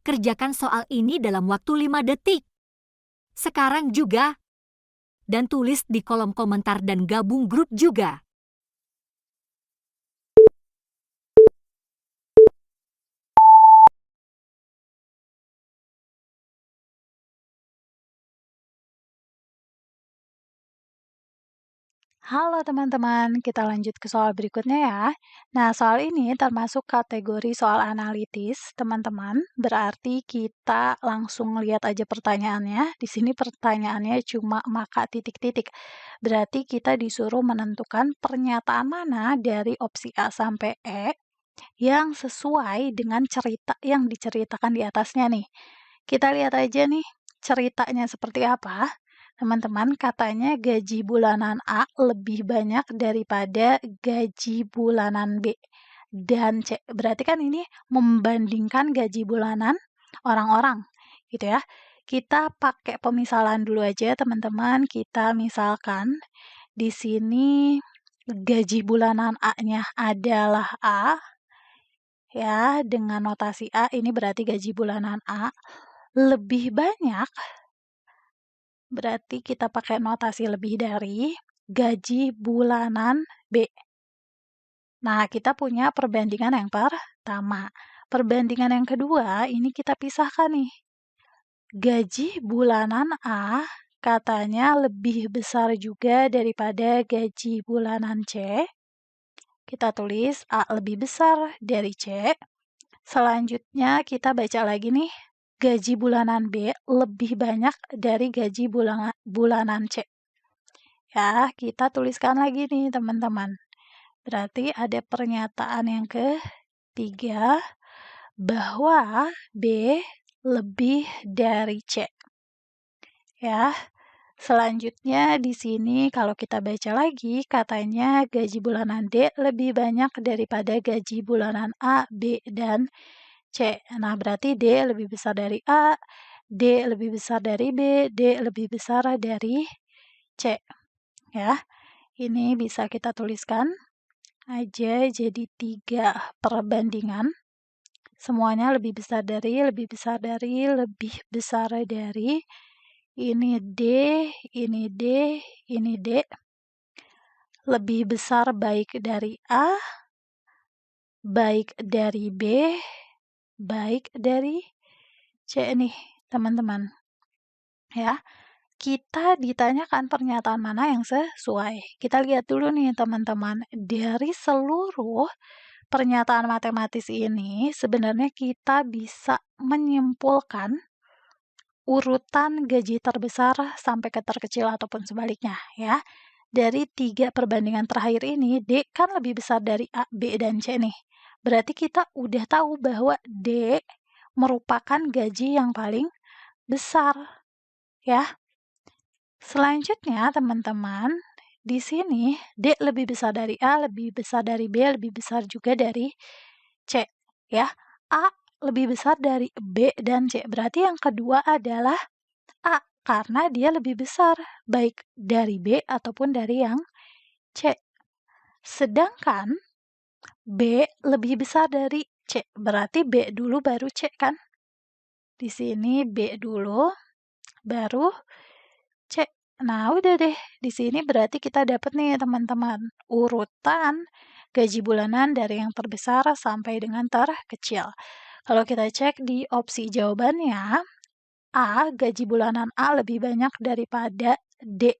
Kerjakan soal ini dalam waktu 5 detik. Sekarang juga. Dan tulis di kolom komentar dan gabung grup juga. Halo teman-teman, kita lanjut ke soal berikutnya ya. Nah, soal ini termasuk kategori soal analitis, teman-teman. Berarti kita langsung lihat aja pertanyaannya. Di sini pertanyaannya cuma maka titik-titik. Berarti kita disuruh menentukan pernyataan mana dari opsi A sampai E yang sesuai dengan cerita yang diceritakan di atasnya nih. Kita lihat aja nih ceritanya seperti apa. Teman-teman, katanya gaji bulanan A lebih banyak daripada gaji bulanan B dan C. Berarti kan ini membandingkan gaji bulanan orang-orang, gitu ya. Kita pakai pemisalan dulu aja, teman-teman. Kita misalkan di sini gaji bulanan A-nya adalah A, ya, dengan notasi A, ini berarti gaji bulanan A lebih banyak. Berarti kita pakai notasi lebih dari gaji bulanan B. Nah, kita punya perbandingan yang pertama. Perbandingan yang kedua, ini kita pisahkan nih. Gaji bulanan A katanya lebih besar juga daripada gaji bulanan C. Kita tulis A lebih besar dari C. Selanjutnya kita baca lagi nih. Gaji bulanan B lebih banyak dari gaji bulanan C. Ya, kita tuliskan lagi nih teman-teman. Berarti ada pernyataan yang ketiga bahwa B lebih dari C. Ya, selanjutnya di sini kalau kita baca lagi katanya gaji bulanan D lebih banyak daripada gaji bulanan A, B, dan C. Nah, berarti D lebih besar dari A, D lebih besar dari B, D lebih besar dari C. Ya, ini bisa kita tuliskan aja jadi 3 perbandingan. Semuanya lebih besar dari, lebih besar dari, lebih besar dari. Ini D, ini D, ini D. Lebih besar baik dari A, baik dari B, baik dari C nih, teman-teman. Ya, kita ditanyakan pernyataan mana yang sesuai. Kita lihat dulu nih, teman-teman. Dari seluruh pernyataan matematis ini, sebenarnya kita bisa menyimpulkan urutan gaji terbesar sampai ke terkecil ataupun sebaliknya, ya. Dari 3 perbandingan terakhir ini, D kan lebih besar dari A, B, dan C nih. Berarti kita udah tahu bahwa D merupakan gaji yang paling besar, ya. Selanjutnya, teman-teman, di sini D lebih besar dari A, lebih besar dari B, lebih besar juga dari C, ya. A lebih besar dari B dan C. Berarti yang kedua adalah A, karena dia lebih besar, baik dari B ataupun dari yang C. Sedangkan B lebih besar dari C, berarti B dulu baru C kan? Di sini B dulu, baru C. Nah, udah deh. Di sini berarti kita dapat nih, teman-teman, urutan gaji bulanan dari yang terbesar sampai dengan terkecil. Kalau kita cek di opsi jawabannya, A, gaji bulanan A lebih banyak daripada D.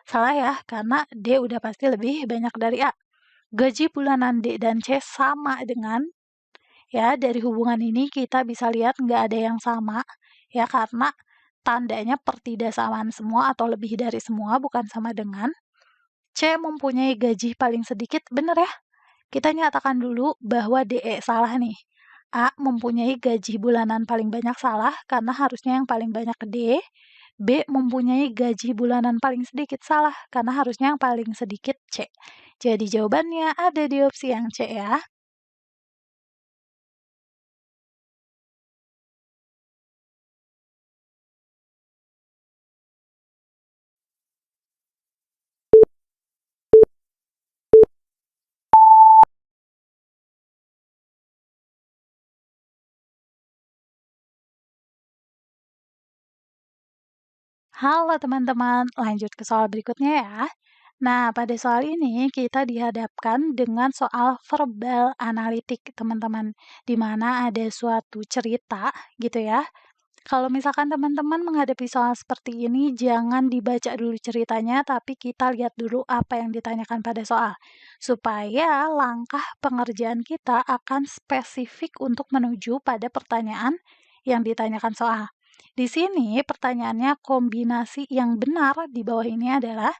Salah ya, karena D udah pasti lebih banyak dari A. Gaji bulanan D dan C sama dengan, ya, dari hubungan ini kita bisa lihat nggak ada yang sama, ya, karena tandanya pertidaksamaan semua atau lebih dari semua, bukan sama dengan. C mempunyai gaji paling sedikit, bener ya? Kita nyatakan dulu bahwa DE salah nih. A mempunyai gaji bulanan paling banyak, salah, karena harusnya yang paling banyak D. B mempunyai gaji bulanan paling sedikit, salah, karena harusnya yang paling sedikit C. Jadi jawabannya ada di opsi yang C ya. Halo teman-teman, lanjut ke soal berikutnya ya. Nah, pada soal ini kita dihadapkan dengan soal verbal analitik, teman-teman, di mana ada suatu cerita gitu ya. Kalau misalkan teman-teman menghadapi soal seperti ini, jangan dibaca dulu ceritanya, tapi kita lihat dulu apa yang ditanyakan pada soal. Supaya langkah pengerjaan kita akan spesifik untuk menuju pada pertanyaan yang ditanyakan soal. Di sini pertanyaannya kombinasi yang benar di bawah ini adalah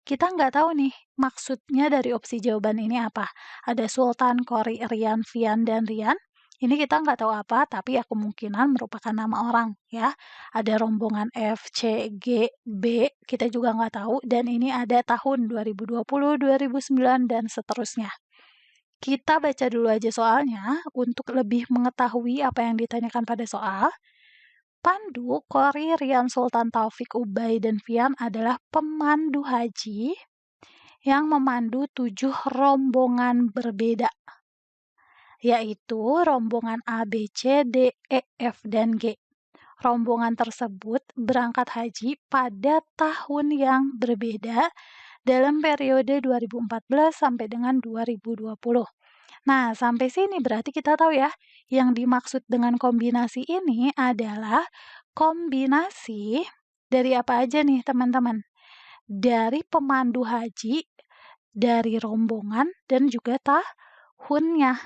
kita nggak tahu nih maksudnya dari opsi jawaban ini apa. Ada Sultan, Kori, Rian, Vian, dan Rian. Ini kita nggak tahu apa, tapi ya kemungkinan merupakan nama orang ya. Ada rombongan F, C, G, B, kita juga nggak tahu. Dan ini ada tahun 2020, 2009, dan seterusnya. Kita baca dulu aja soalnya untuk lebih mengetahui apa yang ditanyakan pada soal. Pandu, Kori, Rian, Sultan, Taufik, Ubay, dan Vian adalah pemandu haji yang memandu 7 rombongan berbeda, yaitu rombongan A, B, C, D, E, F, dan G. Rombongan tersebut berangkat haji pada tahun yang berbeda dalam periode 2014 sampai dengan 2020. Nah, sampai sini berarti kita tahu ya, yang dimaksud dengan kombinasi ini adalah kombinasi dari apa aja nih teman-teman? Dari pemandu haji, dari rombongan, dan juga tahunnya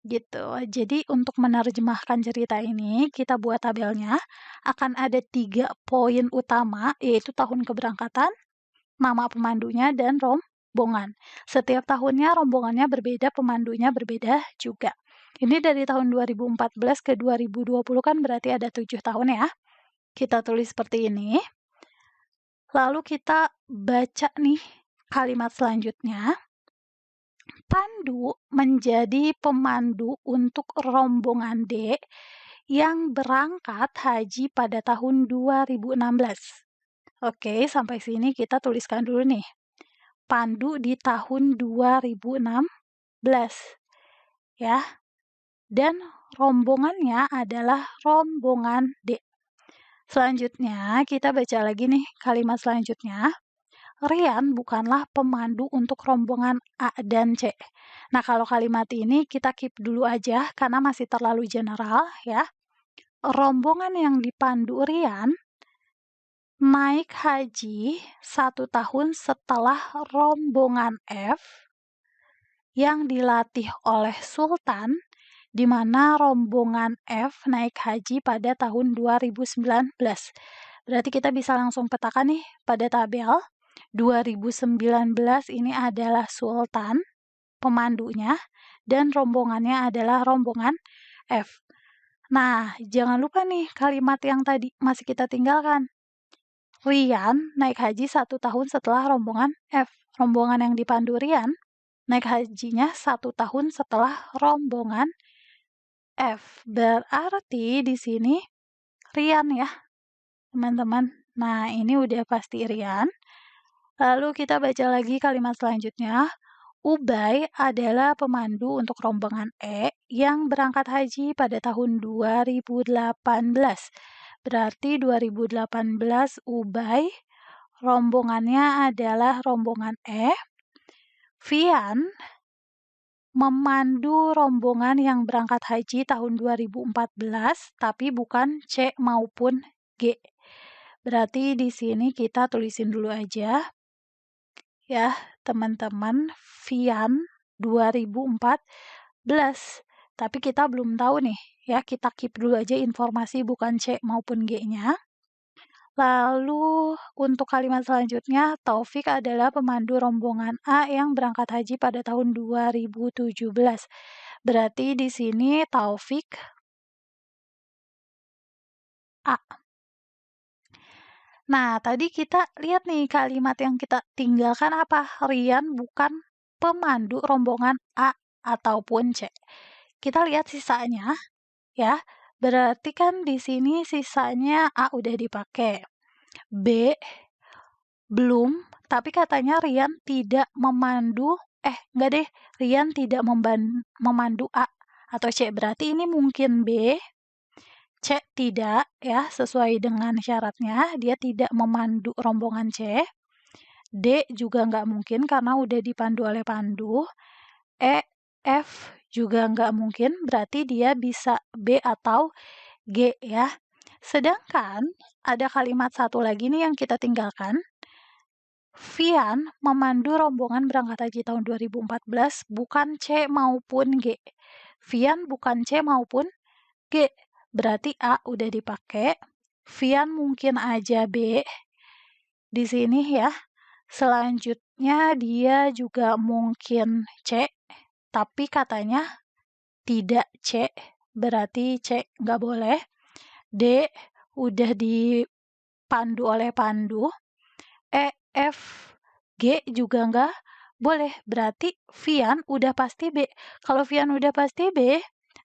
gitu. Jadi untuk menerjemahkan cerita ini, kita buat tabelnya. Akan ada 3 poin utama, yaitu tahun keberangkatan, nama pemandunya, dan rombongan. Setiap tahunnya rombongannya berbeda, pemandunya berbeda juga. Ini dari tahun 2014 ke 2020 kan berarti ada 7 tahun ya. Kita tulis seperti ini. Lalu kita baca nih kalimat selanjutnya. Pandu menjadi pemandu untuk rombongan D yang berangkat haji pada tahun 2016. Oke, sampai sini kita tuliskan dulu nih. Pandu di tahun 2016. Ya. Dan rombongannya adalah rombongan D. Selanjutnya, kita baca lagi nih kalimat selanjutnya. Rian bukanlah pemandu untuk rombongan A dan C. Nah, kalau kalimat ini kita keep dulu aja karena masih terlalu general ya. Rombongan yang dipandu Rian naik haji 1 tahun setelah rombongan F yang dilatih oleh Sultan, di mana rombongan F naik haji pada tahun 2019. Berarti kita bisa langsung petakan nih pada tabel. 2019 ini adalah Sultan, pemandunya, dan rombongannya adalah rombongan F. Nah, jangan lupa nih kalimat yang tadi masih kita tinggalkan. Rian naik haji 1 tahun setelah rombongan F. Rombongan yang dipandu Rian naik hajinya 1 tahun setelah rombongan F. Berarti di sini Rian ya, teman-teman. Nah, ini udah pasti Rian. Lalu kita baca lagi kalimat selanjutnya. Ubay adalah pemandu untuk rombongan E yang berangkat haji pada tahun 2018. Berarti 2018 Ubay, rombongannya adalah rombongan E. Vian memandu rombongan yang berangkat haji tahun 2014, tapi bukan C maupun G. Berarti di sini kita tulisin dulu aja. Ya, teman-teman, Vian 2014. Tapi kita belum tahu nih, ya kita keep dulu aja informasi bukan C maupun G-nya. Lalu untuk kalimat selanjutnya, Taufik adalah pemandu rombongan A yang berangkat haji pada tahun 2017. Berarti di sini Taufik A. Nah, tadi kita lihat nih kalimat yang kita tinggalkan apa? Rian bukan pemandu rombongan A ataupun C. Kita lihat sisanya ya. Berarti kan di sini sisanya A udah dipakai. B belum, tapi katanya Rian tidak memandu enggak deh, Rian tidak memandu A atau C. Berarti ini mungkin B, C tidak ya, sesuai dengan syaratnya, dia tidak memandu rombongan C. D juga nggak mungkin karena udah dipandu oleh pandu. E, F juga nggak mungkin, berarti dia bisa B atau G ya. Sedangkan ada kalimat satu lagi nih yang kita tinggalkan. Vian memandu rombongan berangkat haji tahun 2014 bukan C maupun G. Vian bukan C maupun G. Berarti A udah dipakai. Vian mungkin aja B di sini ya. Selanjutnya dia juga mungkin C, tapi katanya tidak C. Berarti C nggak boleh. D udah dipandu oleh pandu. E, F, G juga nggak boleh. Berarti Vian udah pasti B. Kalau Vian udah pasti B,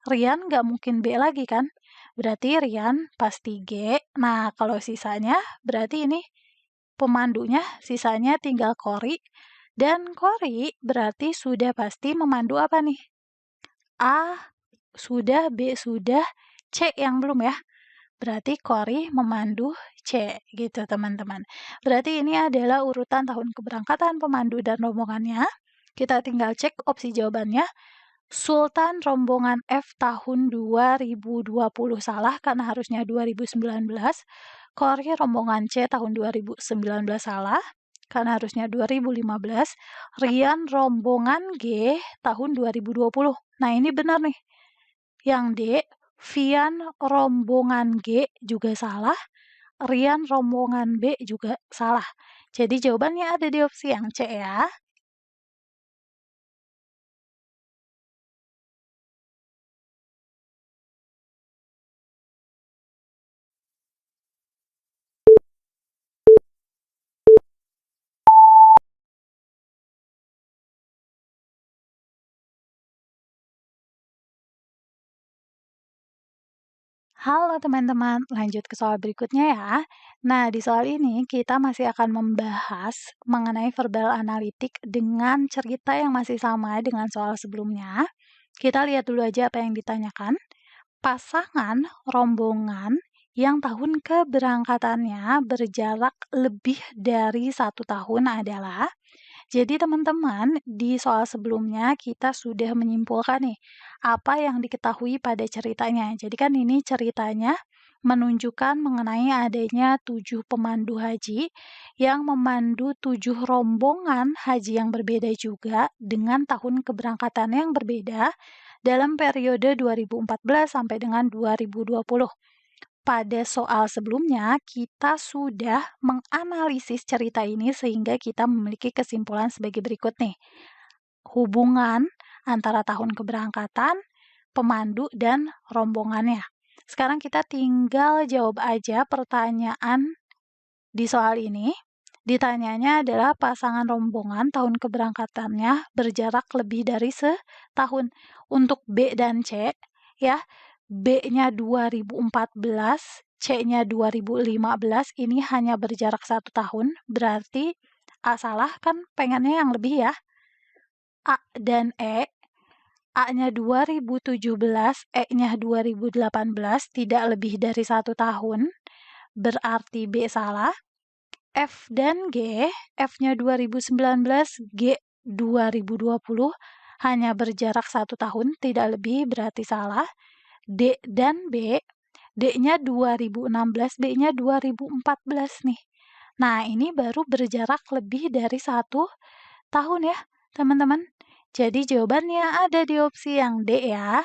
Rian nggak mungkin B lagi kan? Berarti Rian pasti G. Nah, kalau sisanya berarti ini pemandunya, sisanya tinggal Kori. Dan Kori berarti sudah pasti memandu apa nih? A sudah, B sudah, C yang belum ya. Berarti Kori memandu C gitu teman-teman. Berarti ini adalah urutan tahun keberangkatan pemandu dan rombongannya. Kita tinggal cek opsi jawabannya. Sultan rombongan F tahun 2020 salah karena harusnya 2019. Kori rombongan C tahun 2019 salah karena harusnya 2015. Rian rombongan G tahun 2020. Nah ini benar nih. Yang D, Vian rombongan G juga salah, Rian rombongan B juga salah. Jadi jawabannya ada di opsi yang C ya. Halo teman-teman, lanjut ke soal berikutnya ya. Nah, di soal ini kita masih akan membahas mengenai verbal analitik dengan cerita yang masih sama dengan soal sebelumnya. Kita lihat dulu aja apa yang ditanyakan. Pasangan rombongan yang tahun keberangkatannya berjarak lebih dari 1 tahun adalah. Jadi teman-teman, di soal sebelumnya kita sudah menyimpulkan nih, apa yang diketahui pada ceritanya. Jadi kan ini ceritanya menunjukkan mengenai adanya 7 pemandu haji yang memandu 7 rombongan haji yang berbeda juga dengan tahun keberangkatan yang berbeda dalam periode 2014 sampai dengan 2020. Pada soal sebelumnya, kita sudah menganalisis cerita ini sehingga kita memiliki kesimpulan sebagai berikut nih. Hubungan antara tahun keberangkatan, pemandu, dan rombongannya. Sekarang kita tinggal jawab aja pertanyaan di soal ini. Ditanyanya adalah pasangan rombongan tahun keberangkatannya berjarak lebih dari setahun. Untuk B dan C, ya, B-nya 2014, C-nya 2015, ini hanya berjarak 1 tahun, berarti A salah kan pengennya yang lebih ya. A dan E, A-nya 2017, E-nya 2018, tidak lebih dari 1 tahun, berarti B salah. F dan G, F-nya 2019, G 2020, hanya berjarak 1 tahun, tidak lebih, berarti salah. D dan B, D-nya 2016, B-nya 2014 nih. Nah, ini baru berjarak lebih dari 1 tahun ya, teman-teman. Jadi jawabannya ada di opsi yang D ya.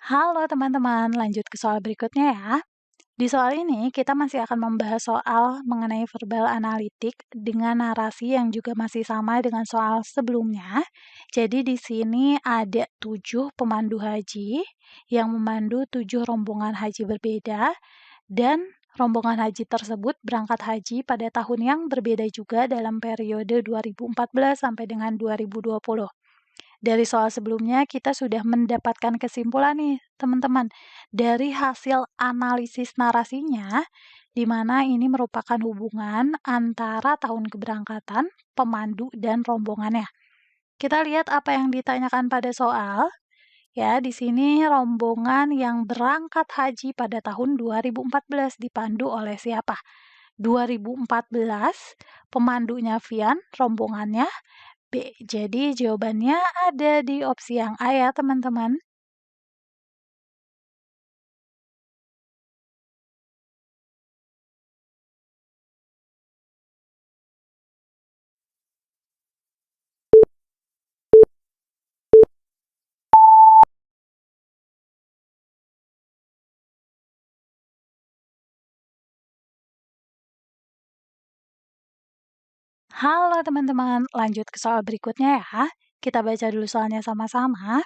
Halo teman-teman, lanjut ke soal berikutnya ya. Di soal ini kita masih akan membahas soal mengenai verbal analitik dengan narasi yang juga masih sama dengan soal sebelumnya. Jadi di sini ada 7 pemandu haji yang memandu 7 rombongan haji berbeda dan rombongan haji tersebut berangkat haji pada tahun yang berbeda juga dalam periode 2014 sampai dengan 2020. Dari soal sebelumnya kita sudah mendapatkan kesimpulan nih, teman-teman, dari hasil analisis narasinya, di mana ini merupakan hubungan antara tahun keberangkatan, pemandu, dan rombongannya. Kita lihat apa yang ditanyakan pada soal. Ya, di sini rombongan yang berangkat haji pada tahun 2014 dipandu oleh siapa? 2014, pemandunya Vian, rombongannya B. Jadi jawabannya ada di opsi yang A ya, teman-teman. Halo teman-teman, lanjut ke soal berikutnya ya. Kita baca dulu soalnya sama-sama.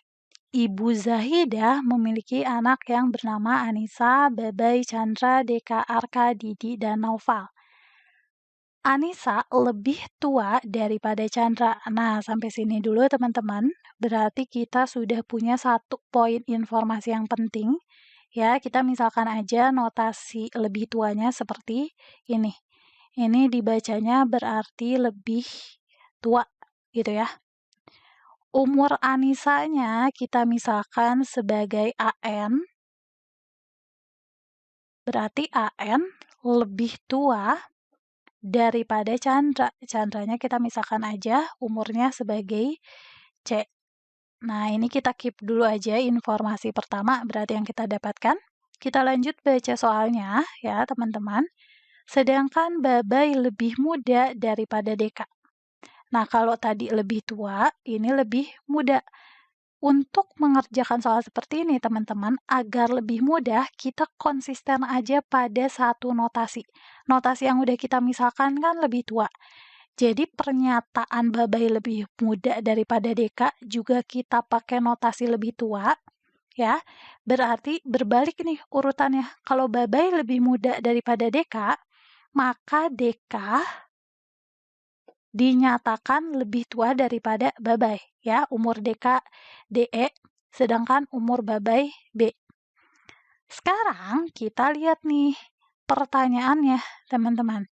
Ibu Zahidah memiliki anak yang bernama Anissa, Babai, Chandra, Deka, Arka, Didi, dan Naufal. Anissa lebih tua daripada Chandra. Nah, sampai sini dulu teman-teman. Berarti kita sudah punya satu poin informasi yang penting. Ya, kita misalkan aja notasi lebih tuanya seperti ini. Ini dibacanya berarti lebih tua gitu ya. Umur Anisanya kita misalkan sebagai AN. Berarti AN lebih tua daripada Chandra. Chandranya kita misalkan aja umurnya sebagai C. Nah, ini kita keep dulu aja informasi pertama berarti yang kita dapatkan. Kita lanjut baca soalnya ya, teman-teman. Sedangkan Babai lebih muda daripada Deka. Nah, kalau tadi lebih tua, ini lebih muda. Untuk mengerjakan soal seperti ini, teman-teman, agar lebih mudah, kita konsisten aja pada satu notasi. Notasi yang udah kita misalkan kan lebih tua. Jadi pernyataan Babai lebih muda daripada Deka juga kita pakai notasi lebih tua, ya. Berarti berbalik nih urutannya. Kalau Babai lebih muda daripada Deka, maka Deka dinyatakan lebih tua daripada Babai, ya. Umur Deka DE, sedangkan umur Babai B. Sekarang kita lihat nih pertanyaannya, teman-teman.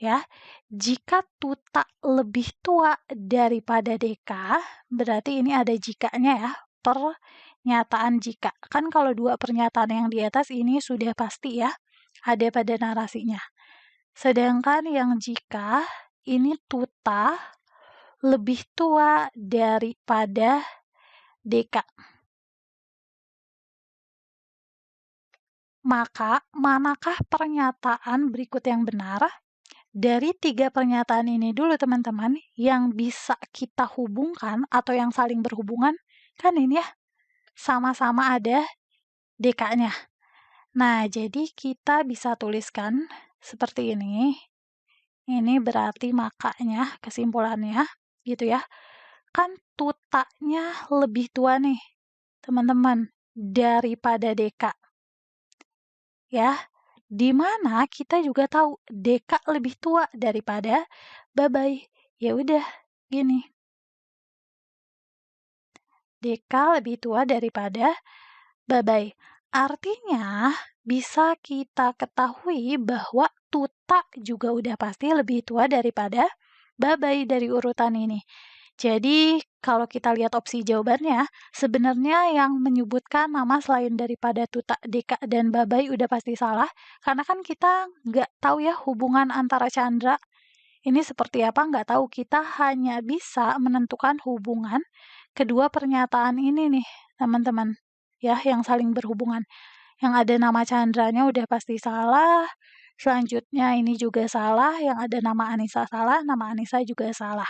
Ya, jika Tuta lebih tua daripada Deka, berarti ini ada jikanya ya, pernyataan jika. Kan kalau dua pernyataan yang di atas ini sudah pasti ya, ada pada narasinya. Sedangkan yang jika ini Tuta lebih tua daripada Deka. Maka, manakah pernyataan berikut yang benar? Dari 3 pernyataan ini dulu teman-teman, yang bisa kita hubungkan atau yang saling berhubungan, kan ini ya, sama-sama ada DK-nya. Nah, jadi kita bisa tuliskan seperti ini. Ini berarti makanya, kesimpulannya, gitu ya. Kan Tutanya lebih tua nih, teman-teman, daripada Deka. Ya, di mana kita juga tahu Deka lebih tua daripada Babai. Ya udah, gini. Deka lebih tua daripada Babai. Artinya, bisa kita ketahui bahwa Tuta juga udah pasti lebih tua daripada Babai dari urutan ini. Jadi, kalau kita lihat opsi jawabannya, sebenarnya yang menyebutkan nama selain daripada Tuta, Deka, dan Babai udah pasti salah, karena kan kita nggak tahu ya hubungan antara Chandra ini seperti apa, nggak tahu. Kita hanya bisa menentukan hubungan kedua pernyataan ini nih, teman-teman. Ya, yang saling berhubungan. Yang ada nama Chandranya udah pasti salah, selanjutnya ini juga salah, yang ada nama Anissa salah, nama Anissa juga salah.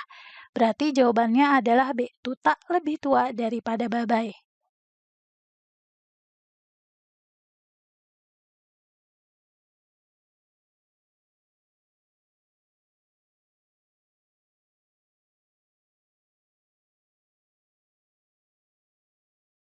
Berarti jawabannya adalah B, Tuta lebih tua daripada Babai.